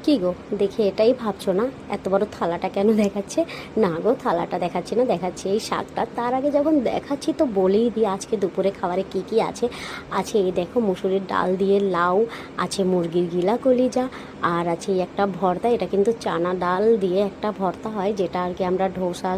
কী গো, দেখে এটাই ভাবছো না এত বড় থালাটা কেন দেখাচ্ছে? না গো, থালাটা দেখাচ্ছি না, দেখাচ্ছি এই শাকটা। তার আগে যখন দেখাচ্ছি তো বলেই দিই আজকে দুপুরে খাবারে কি কি আছে। আছে এই দেখো মুসুরির ডাল দিয়ে লাউ, আছে মুরগির গিলা কলিজা, আর আছে এই একটা ভর্তা। এটা কিন্তু চানা ডাল দিয়ে একটা ভর্তা হয়, যেটা আর কি আমরা ধোসা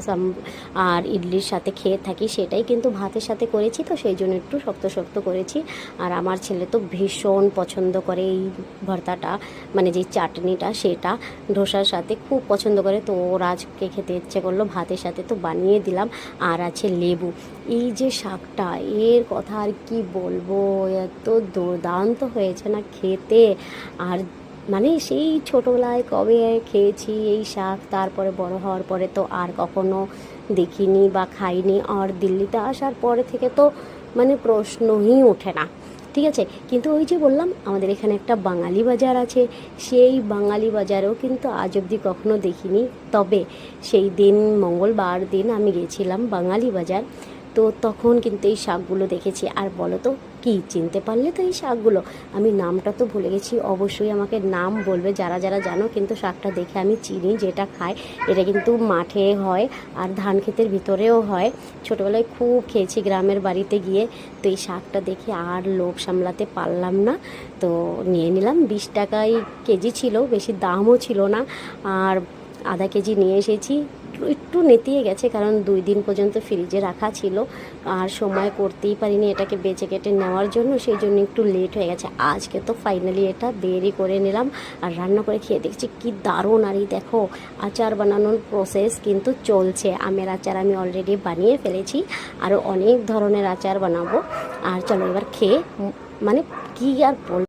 আর ইডলির সাথে খেয়ে থাকি। সেটাই কিন্তু ভাতের সাথে করেছি, তো সেই জন্য একটু শক্ত শক্ত করেছি। আর আমার ছেলে তো ভীষণ পছন্দ করে এই ভর্তাটা, মানে যে চাটনিটা সেটা ধোসার সাথে খুব পছন্দ করে। তো ওর আজকে খেতে ইচ্ছে করলো ভাতের সাথে, তো বানিয়ে দিলাম। আর আছে লেবু। এই যে শাকটা, এর কথা আর কি বলবো, এত দুর্দান্ত হয়েছে না খেতে। আর মানে সেই ছোটোবেলায় কবে খেয়েছি এই শাক, তারপরে বড় হওয়ার পরে তো আর কখনো দেখিনি বা খাইনি। আর দিল্লিতে আসার পরে থেকে তো মানে প্রশ্নই ওঠে না। ঠিক আছে, কিন্তু ওই যে বললাম আমাদের এখানে একটা বাঙালি বাজার আছে, সেই বাঙালি বাজারেও কিন্তু আজ অবধি কখনো দেখিনি। তবে সেই দিন মঙ্গলবার দিন আমি গেছিলাম বাঙালি বাজার, তো তখন কিন্তু এই শাকগুলো দেখেছি। আর বলো তো, কি চিনতে পারলে তো এই শাকগুলো? আমি নামটা তো ভুলে গেছি, অবশ্যই আমাকে নাম বলবে যারা যারা জানো। কিন্তু শাকটা দেখে আমি চিনি, যেটা খায়। এটা কিন্তু মাঠে হয় আর ধান ক্ষেতের ভিতরেও হয়। ছোটোবেলায় খুব খেয়েছি গ্রামের বাড়িতে গিয়ে। তো এই শাকটা দেখে আর লোভ সামলাতে পারলাম না, তো নিয়ে নিলাম। 20 টাকায় কেজি ছিল, বেশি দামও ছিল না। আর আধা কেজি নিয়ে এসেছি। একটু নেতিয়ে গেছে, কারণ 2 দিন পর্যন্ত ফ্রিজে রাখা ছিল, আর সময় করতেই পারিনি এটাকে বেছে কেটে নেওয়ার জন্য, সেই জন্য একটু লেট হয়ে গেছে। আজকে তো ফাইনালি এটা বেরই করে নিলাম আর রান্না করে খেয়ে দেখছি কি দারুণ। আর এই দেখো, আচার বানানোর প্রসেস কিন্তু চলছে। আমের আচার আমি অলরেডি বানিয়ে ফেলেছি, আরও অনেক ধরনের আচার বানাবো। আর চলো এবার খেয়ে মানে কি আর বল।